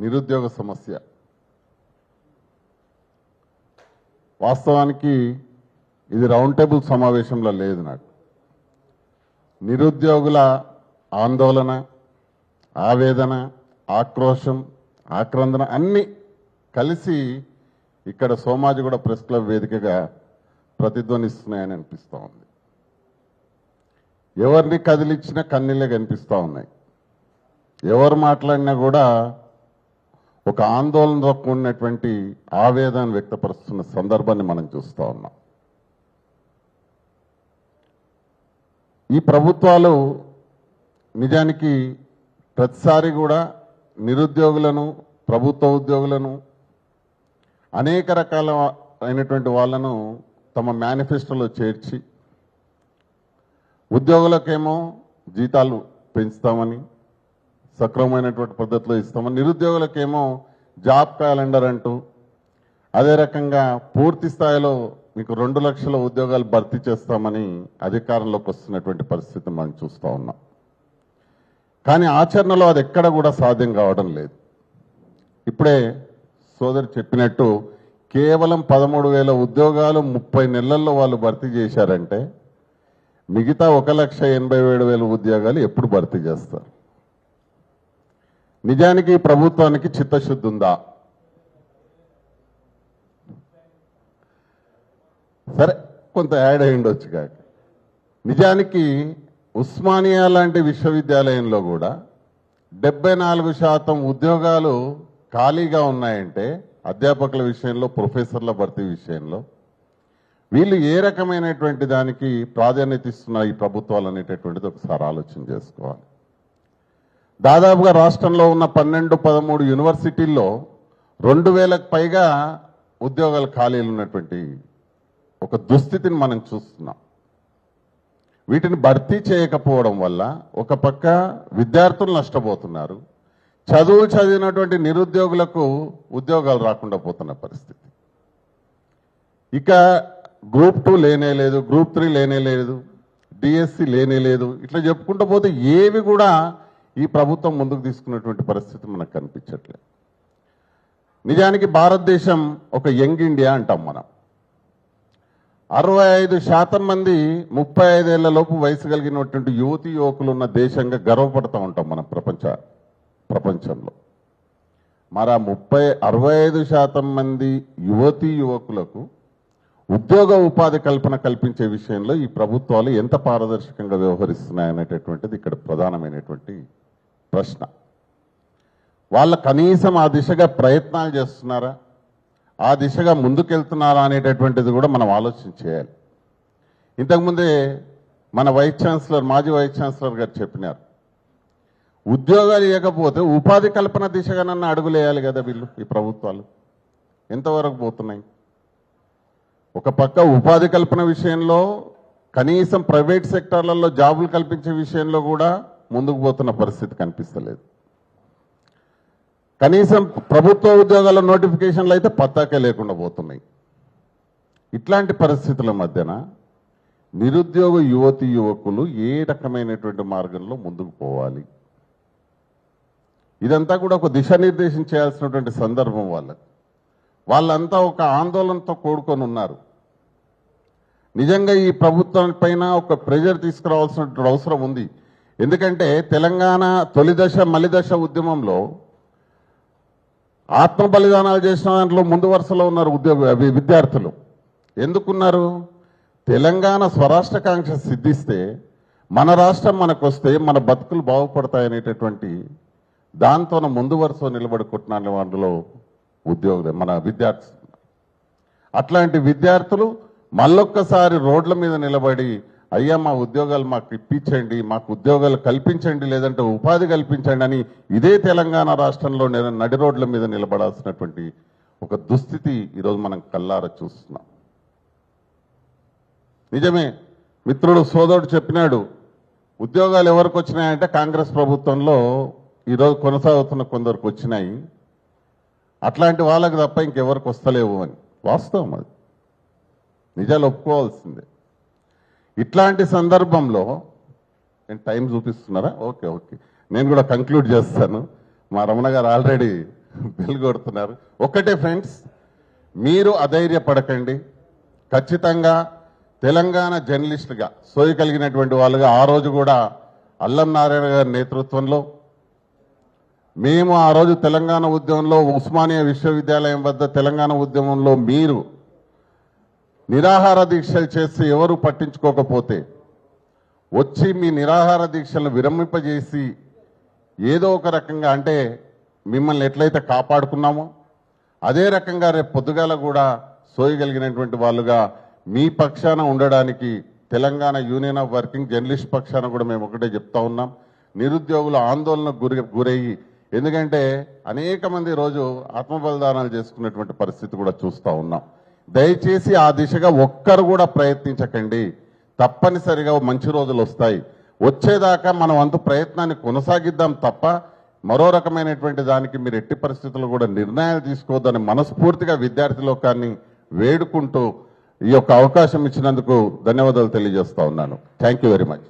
నిరుద్యోగ సమస్య. వాస్తవానికి ఇది రౌండ్ టేబుల్ సమావేశంలో లేదు. నాకు నిరుద్యోగుల ఆందోళన, ఆవేదన, ఆక్రోశం, ఆక్రందన అన్నీ కలిసి ఇక్కడ సోమాజిగూడ ప్రెస్ క్లబ్ వేదికగా ప్రతిధ్వనిస్తున్నాయని అనిపిస్తూ ఉంది. ఎవరిని కదిలించినా కన్నీళ్ళే కనిపిస్తూ ఉన్నాయి. ఎవరు మాట్లాడినా కూడా ఒక ఆందోళనతో కూడినటువంటి ఆవేదన వ్యక్తపరుస్తున్న సందర్భాన్ని మనం చూస్తూ ఉన్నాం. ఈ ప్రభుత్వాలు నిజానికి ప్రతిసారి కూడా నిరుద్యోగులను, ప్రభుత్వ ఉద్యోగులను, అనేక రకాలైనటువంటి వాళ్ళను తమ మేనిఫెస్టోలో చేర్చి ఉద్యోగులకేమో జీతాలు పెంచుతామని, సక్రమమైనటువంటి పద్ధతిలో ఇస్తామని, నిరుద్యోగులకేమో జాబ్ క్యాలెండర్ అంటూ, అదే రకంగా పూర్తి స్థాయిలో మీకు 2 లక్షల ఉద్యోగాలు భర్తీ చేస్తామని అధికారంలోకి వస్తున్నటువంటి పరిస్థితి మనం చూస్తూ ఉన్నాం. కానీ ఆచరణలో అది ఎక్కడ కూడా సాధ్యం కావడం లేదు. ఇప్పుడే సోదరు చెప్పినట్టు కేవలం 13,000 ఉద్యోగాలు 30 నెలల్లో వాళ్ళు భర్తీ చేశారంటే మిగతా 1,87,000 ఉద్యోగాలు ఎప్పుడు భర్తీ చేస్తారు? నిజానికి ప్రభుత్వానికి చిత్తశుద్ధి ఉందా? సరే, కొంత యాడ్ అయి ఉండొచ్చు కాక. నిజానికి ఉస్మానియా లాంటి విశ్వవిద్యాలయంలో కూడా 74% ఉద్యోగాలు ఖాళీగా ఉన్నాయంటే అధ్యాపకుల విషయంలో, ప్రొఫెసర్ల భర్తీ విషయంలో వీళ్ళు ఏ రకమైనటువంటి దానికి ప్రాధాన్యత ఇస్తున్నారు ఈ ప్రభుత్వాలు అనేటటువంటిది ఒకసారి ఆలోచన చేసుకోవాలి. దాదాపుగా రాష్ట్రంలో ఉన్న 12-13 యూనివర్సిటీల్లో 2,000కు పైగా ఉద్యోగాలు ఖాళీలు ఉన్నటువంటి ఒక దుస్థితిని మనం చూస్తున్నాం. వీటిని భర్తీ చేయకపోవడం వల్ల ఒక పక్క విద్యార్థులు నష్టపోతున్నారు, చదివినటువంటి నిరుద్యోగులకు ఉద్యోగాలు రాకుండా పోతున్న పరిస్థితి. ఇక గ్రూప్ 2 లేనే లేదు, గ్రూప్ 3 లేనే లేదు, డిఎస్సి లేనే లేదు. ఇట్లా చెప్పుకుంటూ పోతే ఏవి కూడా ఈ ప్రభుత్వం ముందుకు తీసుకున్నటువంటి పరిస్థితి మనకు కనిపించట్లేదు. నిజానికి భారతదేశం ఒక యంగ్ ఇండియా అంటాం మనం. 65% మంది 35 ఏళ్ల లోపు వయసు కలిగినటువంటి యువతి యువకులు ఉన్న దేశంగా గర్వపడుతూ ఉంటాం మనం ప్రపంచంలో. మరి ఆ 65% మంది యువతీ యువకులకు ఉద్యోగ ఉపాధి కల్పన కల్పించే విషయంలో ఈ ప్రభుత్వాలు ఎంత పారదర్శకంగా వ్యవహరిస్తున్నాయనేటటువంటిది ఇక్కడ ప్రధానమైనటువంటి ప్రశ్న. వాళ్ళ కనీసం ఆ దిశగా ప్రయత్నాలు చేస్తున్నారా, ఆ దిశగా ముందుకెళ్తున్నారా అనేటటువంటిది కూడా మనం ఆలోచన చేయాలి. ఇంతకుముందే మన మాజీ వైస్ ఛాన్సలర్ గారు చెప్పినారు, ఉద్యోగాలు ఇవ్వకపోతే ఉపాధి కల్పన దిశగానన్నా అడుగులేయాలి కదా వీళ్ళు, ఈ ప్రభుత్వాలు ఎంతవరకు పోతున్నాయి? ఒక పక్క ఉపాధి కల్పన విషయంలో కనీసం ప్రైవేట్ సెక్టార్లలో జాబులు కల్పించే విషయంలో కూడా ముందుకు పోతున్న పరిస్థితి కనిపిస్తలేదు. కనీసం ప్రభుత్వ ఉద్యోగాల నోటిఫికేషన్లు అయితే పత్తాకే లేకుండా పోతున్నాయి. ఇట్లాంటి పరిస్థితుల మధ్యన నిరుద్యోగ యువతి యువకులు ఏ రకమైనటువంటి మార్గంలో ముందుకు పోవాలి? ఇదంతా కూడా ఒక దిశానిర్దేశం చేయాల్సినటువంటి సందర్భం వాళ్ళంతా ఒక ఆందోళనతో కూడుకొని ఉన్నారు. నిజంగా ఈ ప్రభుత్వం పైన ఒక ప్రెజర్ తీసుకురావాల్సినటువంటి అవసరం ఉంది. ఎందుకంటే తెలంగాణ తొలి దశ మలి దశ ఉద్యమంలో ఆత్మ బలిదానాలు చేసిన దాంట్లో ముందు వరుసలో ఉన్నారు విద్యార్థులు. ఎందుకున్నారు? తెలంగాణ స్వరాష్ట్రకాంక్ష సిద్ధిస్తే, మన రాష్ట్రం మనకు వస్తే మన బతుకులు బాగుపడతాయనేటటువంటి దాంతోన ముందు వరుస నిలబడుకుంటున్న వాళ్ళలో ఉద్యోగులు మన విద్యార్థులు. అట్లాంటి విద్యార్థులు మళ్ళొక్కసారి రోడ్ల మీద నిలబడి, అయ్యా మా ఉద్యోగాలు మాకు ఇప్పించండి, మాకు ఉద్యోగాలు కల్పించండి, లేదంటే ఉపాధి కల్పించండి అని ఇదే తెలంగాణ రాష్ట్రంలో నడి రోడ్ల మీద నిలబడాల్సినటువంటి ఒక దుస్థితి ఈరోజు మనం కల్లారా చూస్తున్నాం. నిజమే, మిత్రుడు సోదరుడు చెప్పినాడు, ఉద్యోగాలు ఎవరికి వచ్చినాయంటే కాంగ్రెస్ ప్రభుత్వంలో ఈరోజు కొనసాగుతున్న కొందరికి వచ్చినాయి, అట్లాంటి వాళ్ళకి తప్ప ఇంకెవరికి వస్తలేవు అని. వాస్తవం, అది నిజాలు ఒప్పుకోవాల్సిందే. ఇట్లాంటి సందర్భంలో నేను టైం చూపిస్తున్నారా? ఓకే, నేను కూడా కంక్లూడ్ చేస్తాను. మా రమణ గారు ఆల్రెడీ బెల్ కొడుతున్నారు. ఒక్కటే ఫ్రెండ్స్, మీరు అధైర్యపడకండి. ఖచ్చితంగా తెలంగాణ జర్నలిస్టుగా సోయి కలిగినటువంటి వాళ్ళుగా ఆ రోజు కూడా అల్లం నారాయణ గారి నేతృత్వంలో మేము ఆ రోజు తెలంగాణ ఉద్యమంలో ఉస్మానియా విశ్వవిద్యాలయం వద్ద తెలంగాణ ఉద్యమంలో మీరు నిరాహార దీక్షలు చేసి ఎవరు పట్టించుకోకపోతే వచ్చి మీ నిరాహార దీక్షలను విరమింపజేసి ఏదో ఒక రకంగా అంటే మిమ్మల్ని ఎట్లయితే కాపాడుకున్నామో అదే రకంగా రేపు పొద్దుగాల కూడా సోయగలిగినటువంటి వాళ్ళుగా మీ పక్షాన ఉండడానికి Telangana union of working journalist పక్షాన కూడా మేము ఒకటే చెప్తా ఉన్నాం. నిరుద్యోగుల ఆందోళనకు గురయ్యి, ఎందుకంటే అనేక మంది రోజు ఆత్మబలిదానాలు చేసుకున్నటువంటి పరిస్థితి కూడా చూస్తూ ఉన్నాం. దయచేసి ఆ దిశగా ఒక్కరు కూడా ప్రయత్నించకండి. తప్పనిసరిగా మంచి రోజులు వస్తాయి. వచ్చేదాకా మనం అంత ప్రయత్నాన్ని కొనసాగిద్దాం తప్ప మరో రకమైనటువంటి దానికి మీరు ఎట్టి పరిస్థితుల్లో కూడా నిర్ణయాలు తీసుకోవద్దని మనస్ఫూర్తిగా విద్యార్థి లోకాన్ని వేడుకుంటూ ఈ యొక్క అవకాశం ఇచ్చినందుకు ధన్యవాదాలు తెలియజేస్తా ఉన్నాను. Thank you very much.